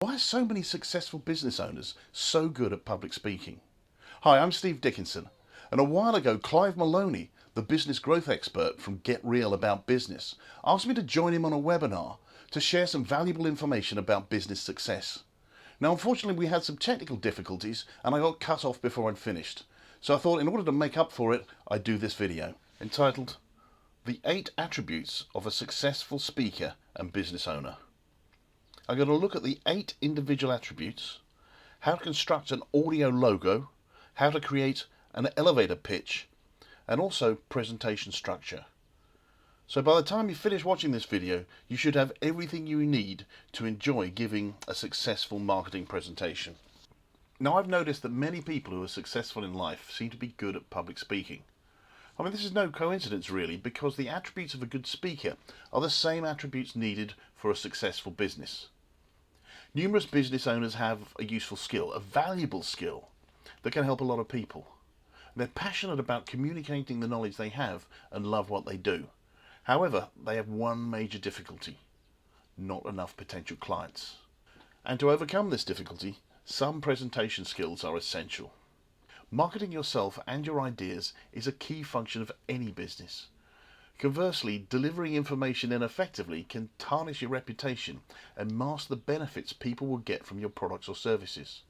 Why are so many successful business owners so good at public speaking? Hi, I'm Steve Dickinson, and a while ago Clive Maloney, the business growth expert from Get Real About Business, asked me to join him on a webinar to share some valuable information about business success. Now, unfortunately, we had some technical difficulties and I got cut off before I'd finished, so I thought in order to make up for it, I'd do this video entitled The 8 Attributes of a Successful Speaker and Business Owner. I'm going to look at the 8 individual attributes, how to construct an audio logo, how to create an elevator pitch, and also presentation structure. So by the time you finish watching this video, you should have everything you need to enjoy giving a successful marketing presentation. Now, I've noticed that many people who are successful in life seem to be good at public speaking. I mean, this is no coincidence really, because the attributes of a good speaker are the same attributes needed for a successful business. Numerous business owners have a useful skill, a valuable skill, that can help a lot of people. They're passionate about communicating the knowledge they have and love what they do. However, they have one major difficulty: not enough potential clients. And to overcome this difficulty, some presentation skills are essential. Marketing yourself and your ideas is a key function of any business. Conversely, delivering information ineffectively can tarnish your reputation and mask the benefits people will get from your products or services.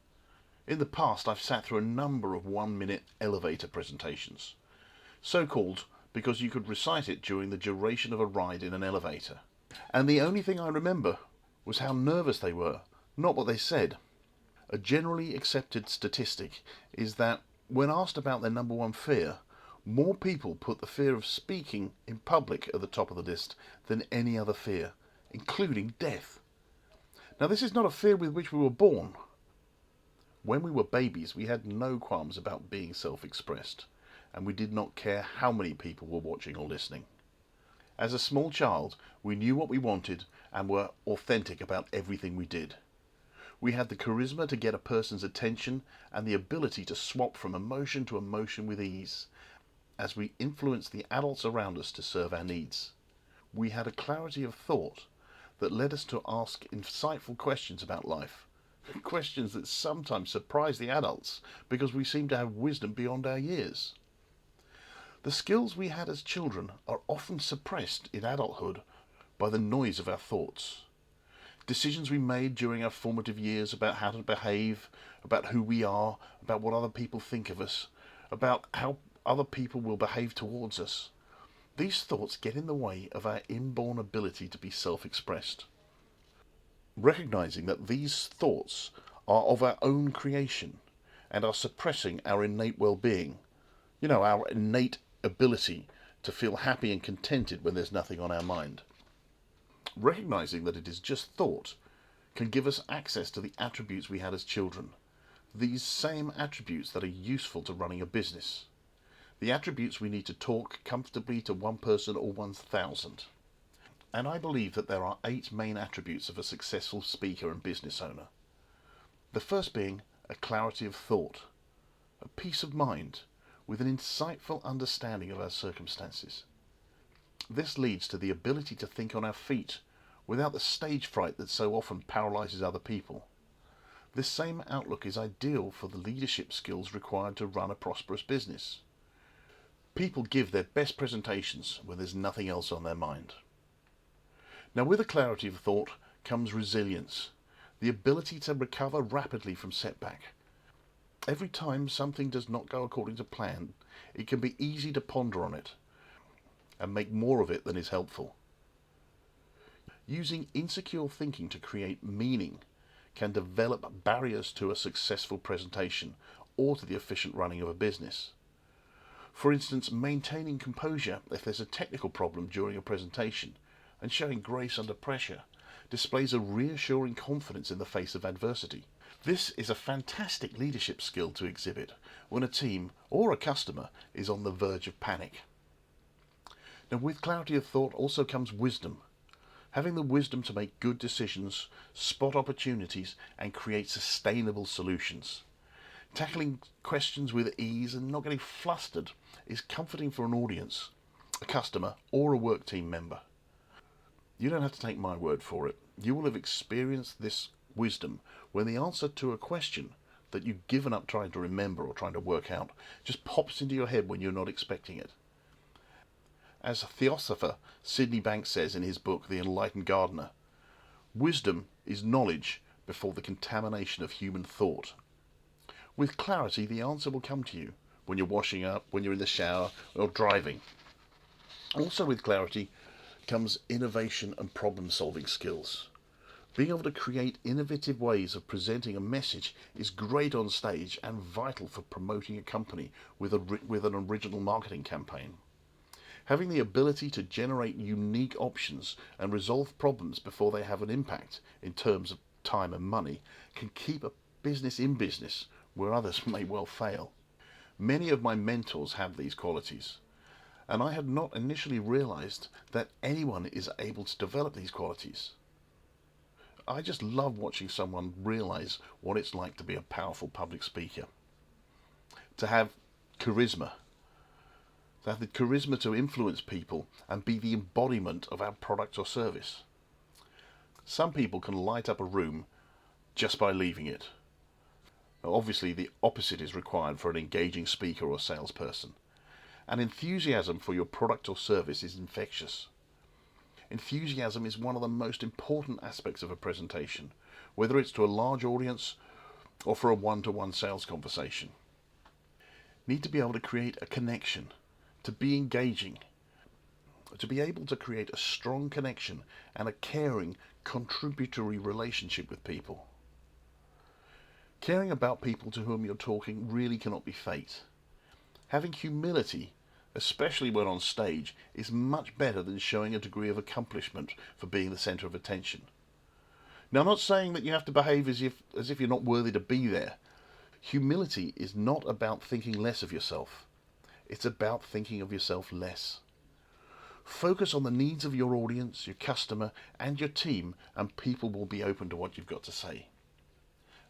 In the past, I've sat through a number of 1-minute elevator presentations, so called because you could recite it during the duration of a ride in an elevator. And the only thing I remember was how nervous they were, not what they said. A generally accepted statistic is that when asked about their number one fear, more people put the fear of speaking in public at the top of the list than any other fear, including death. Now, this is not a fear with which we were born. When we were babies, we had no qualms about being self-expressed, and we did not care how many people were watching or listening. As a small child, we knew what we wanted and were authentic about everything we did. We had the charisma to get a person's attention and the ability to swap from emotion to emotion with ease, as we influenced the adults around us to serve our needs. We had a clarity of thought that led us to ask insightful questions about life, questions that sometimes surprise the adults because we seem to have wisdom beyond our years. The skills we had as children are often suppressed in adulthood by the noise of our thoughts. Decisions we made during our formative years about how to behave, about who we are, about what other people think of us, about how other people will behave towards us. These thoughts get in the way of our inborn ability to be self-expressed. Recognizing that these thoughts are of our own creation and are suppressing our innate well-being, our innate ability to feel happy and contented when there's nothing on our mind. Recognizing that it is just thought can give us access to the attributes we had as children, these same attributes that are useful to running a business. The attributes we need to talk comfortably to one person or 1,000. And I believe that there are 8 main attributes of a successful speaker and business owner. The first being a clarity of thought, a peace of mind with an insightful understanding of our circumstances. This leads to the ability to think on our feet without the stage fright that so often paralyzes other people. This same outlook is ideal for the leadership skills required to run a prosperous business. People give their best presentations when there's nothing else on their mind. Now, with a clarity of thought comes resilience, the ability to recover rapidly from setback. Every time something does not go according to plan, it can be easy to ponder on it and make more of it than is helpful. Using insecure thinking to create meaning can develop barriers to a successful presentation or to the efficient running of a business. For instance, maintaining composure if there's a technical problem during a presentation and showing grace under pressure displays a reassuring confidence in the face of adversity. This is a fantastic leadership skill to exhibit when a team or a customer is on the verge of panic. Now, with clarity of thought also comes wisdom. Having the wisdom to make good decisions, spot opportunities, and create sustainable solutions. Tackling questions with ease and not getting flustered is comforting for an audience, a customer, or a work team member. You don't have to take my word for it. You will have experienced this wisdom when the answer to a question that you've given up trying to remember or trying to work out just pops into your head when you're not expecting it. As theosopher Sydney Banks says in his book The Enlightened Gardener, wisdom is knowledge before the contamination of human thought. With clarity, the answer will come to you when you're washing up, when you're in the shower, or driving. Also with clarity comes innovation and problem-solving skills. Being able to create innovative ways of presenting a message is great on stage and vital for promoting a company with an original marketing campaign. Having the ability to generate unique options and resolve problems before they have an impact in terms of time and money can keep a business in business where others may well fail. Many of my mentors have these qualities, and I had not initially realized that anyone is able to develop these qualities. I just love watching someone realize what it's like to be a powerful public speaker, to have charisma, to have the charisma to influence people and be the embodiment of our product or service. Some people can light up a room just by leaving it. Now, obviously, the opposite is required for an engaging speaker or salesperson. And enthusiasm for your product or service is infectious. Enthusiasm is one of the most important aspects of a presentation, whether it's to a large audience or for a one-to-one sales conversation. Need to be able to create a connection, to be engaging, to be able to create a strong connection and a caring, contributory relationship with people. Caring about people to whom you're talking really cannot be fate. Having humility, especially when on stage, is much better than showing a degree of accomplishment for being the centre of attention. Now, I'm not saying that you have to behave as if you're not worthy to be there. Humility is not about thinking less of yourself. It's about thinking of yourself less. Focus on the needs of your audience, your customer, and your team, and people will be open to what you've got to say.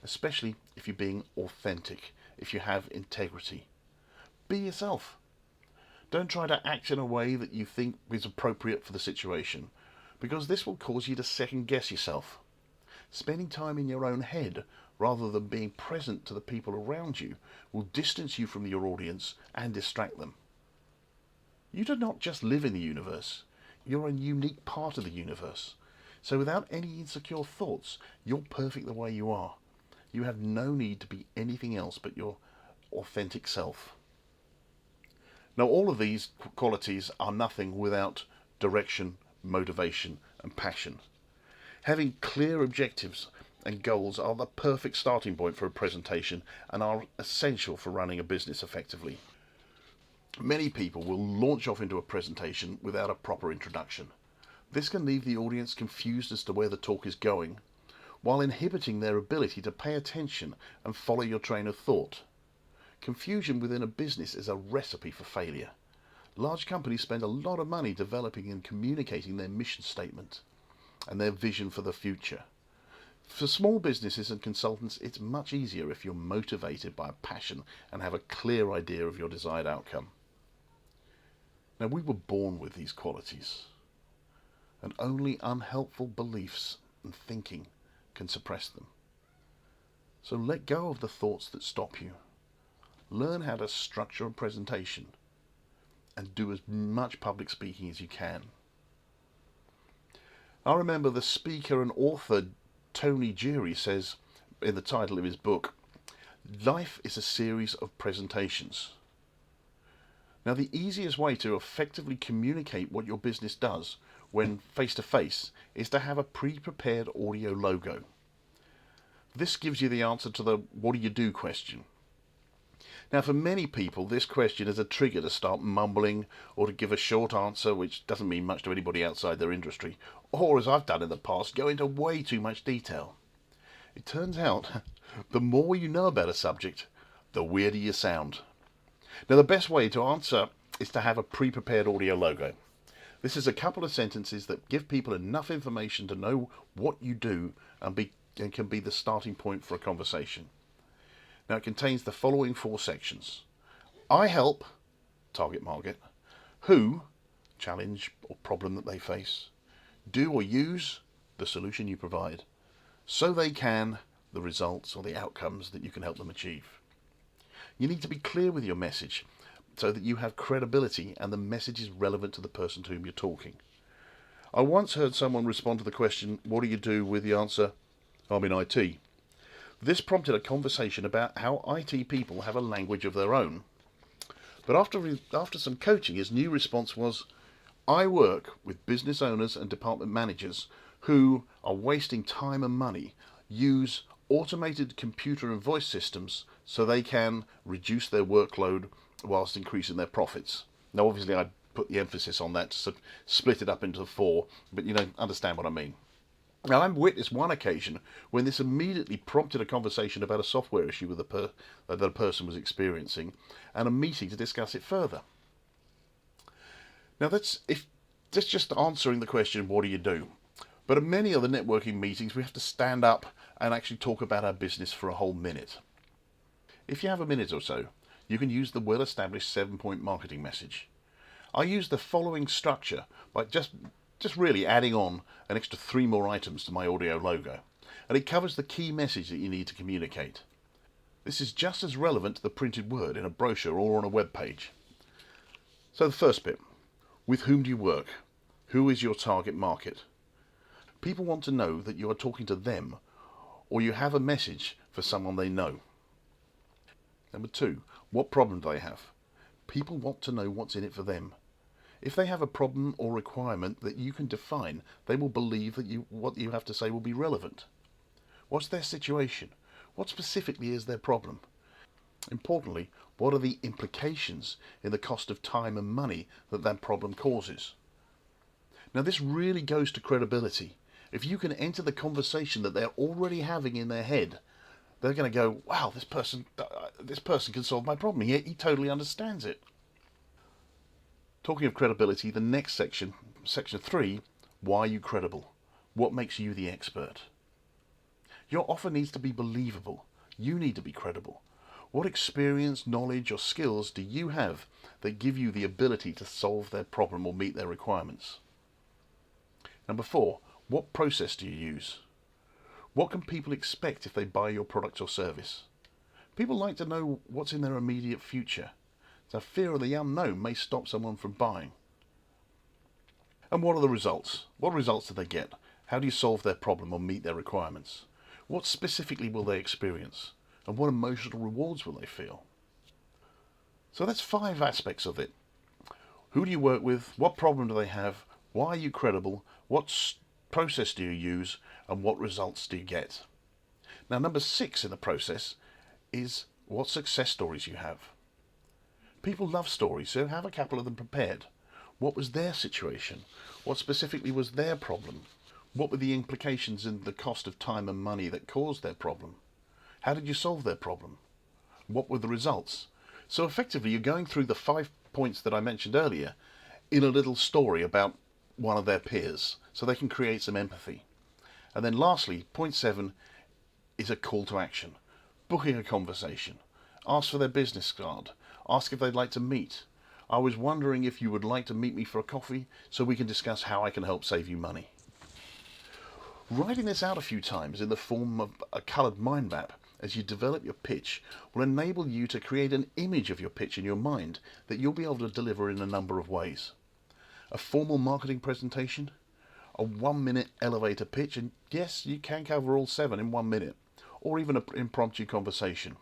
Especially if you're being authentic, if you have integrity. Be yourself. Don't try to act in a way that you think is appropriate for the situation, because this will cause you to second guess yourself. Spending time in your own head rather than being present to the people around you will distance you from your audience and distract them. You do not just live in the universe, you're a unique part of the universe. So without any insecure thoughts, you're perfect the way you are. You have no need to be anything else but your authentic self. Now, all of these qualities are nothing without direction, motivation, and passion. Having clear objectives and goals are the perfect starting point for a presentation and are essential for running a business effectively. Many people will launch off into a presentation without a proper introduction. This can leave the audience confused as to where the talk is going, while inhibiting their ability to pay attention and follow your train of thought. Confusion within a business is a recipe for failure. Large companies spend a lot of money developing and communicating their mission statement and their vision for the future. For small businesses and consultants, it's much easier if you're motivated by a passion and have a clear idea of your desired outcome. Now, we were born with these qualities, and only unhelpful beliefs and thinking can suppress them. So let go of the thoughts that stop you. Learn how to structure a presentation and do as much public speaking as you can. I remember the speaker and author Tony Geary says in the title of his book, "Life is a series of presentations." Now, the easiest way to effectively communicate what your business does when face-to-face is to have a pre-prepared audio logo. This gives you the answer to the "what do you do" question. Now, for many people, this question is a trigger to start mumbling or to give a short answer, which doesn't mean much to anybody outside their industry, or, as I've done in the past, go into way too much detail. It turns out, the more you know about a subject, the weirder you sound. Now, the best way to answer is to have a pre-prepared audio logo. This is a couple of sentences that give people enough information to know what you do and can be the starting point for a conversation. Now, it contains the following 4 sections. I help, target market. Who, challenge or problem that they face. Do or use, the solution you provide. so they can the results or the outcomes that you can help them achieve. You need to be clear with your message so that you have credibility and the message is relevant to the person to whom you're talking. I once heard someone respond to the question, "What do you do?" with the answer, "I'm in IT." This prompted a conversation about how IT people have a language of their own. But after some coaching, his new response was, "I work with business owners and department managers who are wasting time and money, use automated computer and voice systems so they can reduce their workload whilst increasing their profits." Now, obviously, I put the emphasis on that to split it up into four, but you understand what I mean. Now, I've witnessed one occasion when this immediately prompted a conversation about a software issue that a person was experiencing and a meeting to discuss it further. Now, that's just answering the question, what do you do? But in many other networking meetings, we have to stand up and actually talk about our business for a whole minute. If you have a minute or so, you can use the well-established 7-point marketing message. I use the following structure by just really adding on an extra 3 more items to my audio logo, and it covers the key message that you need to communicate. This is just as relevant to the printed word in a brochure or on a web page. So the first bit, with whom do you work? Who is your target market? People want to know that you are talking to them or you have a message for someone they know. Number 2, what problem do they have? People want to know what's in it for them. If they have a problem or requirement that you can define, they will believe that what you have to say will be relevant. What's their situation? What specifically is their problem? Importantly, what are the implications in the cost of time and money that problem causes? Now, this really goes to credibility. If you can enter the conversation that they're already having in their head, they're going to go, "Wow, this person can solve my problem. He totally understands it." Talking of credibility, the next section 3, why are you credible? What makes you the expert? Your offer needs to be believable. You need to be credible. What experience, knowledge, or skills do you have that give you the ability to solve their problem or meet their requirements? Number 4, what process do you use? What can people expect if they buy your product or service? People like to know what's in their immediate future. So fear of the unknown may stop someone from buying. And what are the results? What results do they get? How do you solve their problem or meet their requirements? What specifically will they experience? And what emotional rewards will they feel? So that's 5 aspects of it. Who do you work with? What problem do they have? Why are you credible? What process do you use? And what results do you get? Now, number 6 in the process is what success stories you have. People love stories, so have a couple of them prepared. What was their situation? What specifically was their problem? What were the implications in the cost of time and money that caused their problem? How did you solve their problem? What were the results? So effectively, you're going through the 5 points that I mentioned earlier in a little story about one of their peers, so they can create some empathy. And then lastly, point 7 is a call to action. Booking a conversation. Ask for their business card. Ask if they'd like to meet. I was wondering if you would like to meet me for a coffee so we can discuss how I can help save you money. Writing this out a few times in the form of a coloured mind map as you develop your pitch will enable you to create an image of your pitch in your mind that you'll be able to deliver in a number of ways. A formal marketing presentation, a 1-minute elevator pitch, and yes, you can cover all 7 in 1 minute, or even an impromptu conversation.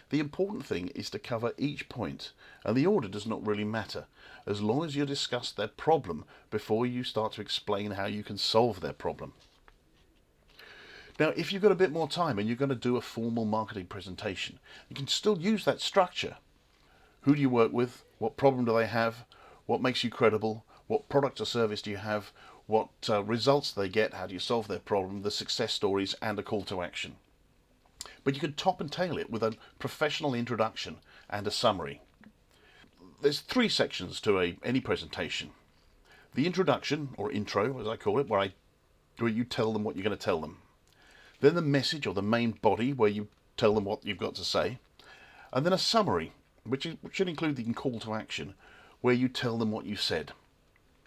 The important thing is to cover each point, and the order does not really matter, as long as you discuss their problem before you start to explain how you can solve their problem. Now, if you've got a bit more time and you're going to do a formal marketing presentation, you can still use that structure. Who do you work with? What problem do they have? What makes you credible? What product or service do you have? What results do they get? How do you solve their problem? The success stories and a call to action. But you can top and tail it with a professional introduction and a summary. There's 3 sections to any presentation. The introduction, or intro as I call it, where you tell them what you're going to tell them. Then the message, or the main body, where you tell them what you've got to say. And then a summary, which should include the call to action, where you tell them what you said.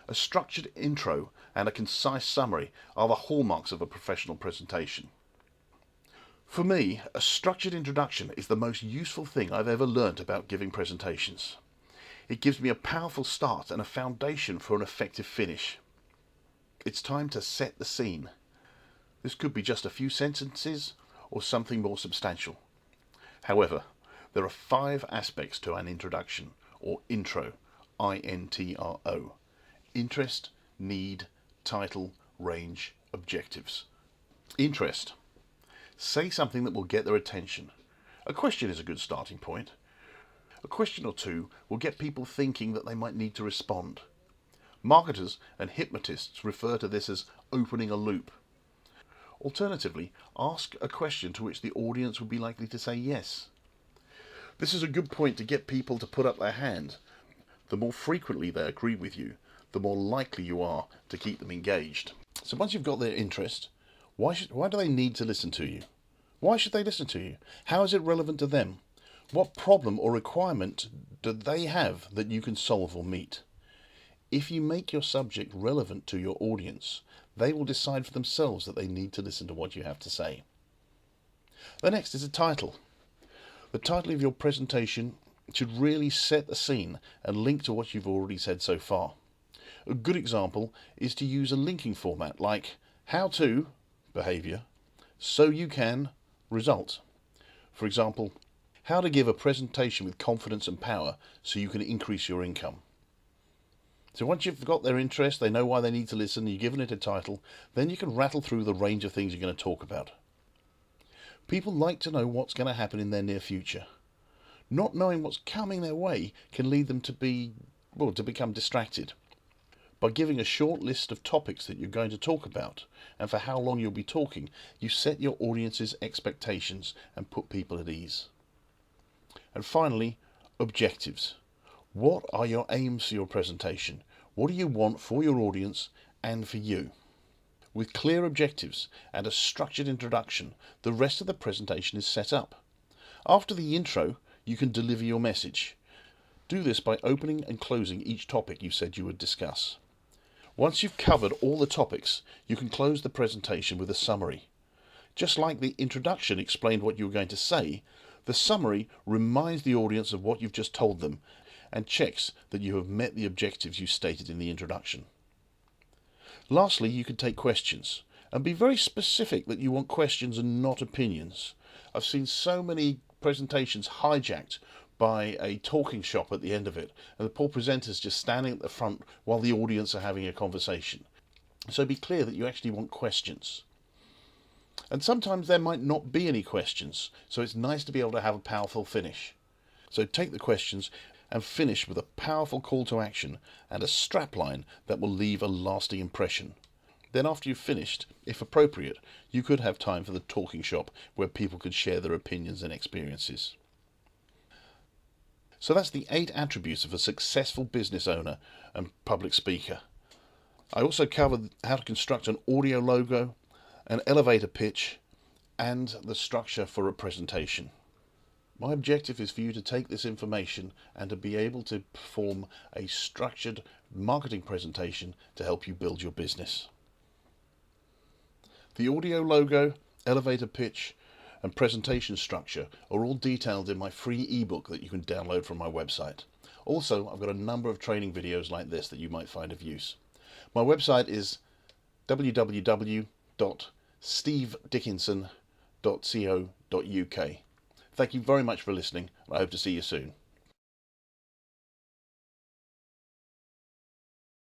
A structured intro and a concise summary are the hallmarks of a professional presentation. For me, a structured introduction is the most useful thing I've ever learnt about giving presentations. It gives me a powerful start and a foundation for an effective finish. It's time to set the scene. This could be just a few sentences or something more substantial. However, there are 5 aspects to an introduction, or intro, I-N-T-R-O. Interest, need, title, range, objectives. Interest. Say something that will get their attention. A question is a good starting point. A question or two will get people thinking that they might need to respond. Marketers and hypnotists refer to this as opening a loop. Alternatively, ask a question to which the audience would be likely to say yes. This is a good point to get people to put up their hand. The more frequently they agree with you, the more likely you are to keep them engaged. So once you've got their interest, why do they need to listen to you? Why should they listen to you? How is it relevant to them? What problem or requirement do they have that you can solve or meet? If you make your subject relevant to your audience, they will decide for themselves that they need to listen to what you have to say. The next is a title. The title of your presentation should really set the scene and link to what you've already said so far. A good example is to use a linking format like how to, behaviour, so you can, result. For example, how to give a presentation with confidence and power so you can increase your income. So once you've got their interest, they know why they need to listen, you've given it a title, then you can rattle through the range of things you're going to talk about. People like to know what's going to happen in their near future. Not knowing what's coming their way can lead them to become distracted. By giving a short list of topics that you're going to talk about and for how long you'll be talking, you set your audience's expectations and put people at ease. And finally, objectives. What are your aims for your presentation? What do you want for your audience and for you? With clear objectives and a structured introduction, the rest of the presentation is set up. After the intro, you can deliver your message. Do this by opening and closing each topic you said you would discuss. Once you've covered all the topics, you can close the presentation with a summary. Just like the introduction explained what you were going to say, the summary reminds the audience of what you've just told them and checks that you have met the objectives you stated in the introduction. Lastly, you can take questions and be very specific that you want questions and not opinions. I've seen so many presentations hijacked by a talking shop at the end of it, and the poor presenters just standing at the front while the audience are having a conversation. So be clear that you actually want questions. And sometimes there might not be any questions, so it's nice to be able to have a powerful finish. So take the questions and finish with a powerful call to action and a strapline that will leave a lasting impression. Then after you've finished, if appropriate, you could have time for the talking shop where people could share their opinions and experiences. So that's the 8 attributes of a successful business owner and public speaker. I also covered how to construct an audio logo, an elevator pitch, and the structure for a presentation. My objective is for you to take this information and to be able to perform a structured marketing presentation to help you build your business. The audio logo, elevator pitch, and presentation structure are all detailed in my free ebook that you can download from my website. Also, I've got a number of training videos like this that you might find of use. My website is www.stevedickinson.co.uk. Thank you very much for listening, and I hope to see you soon.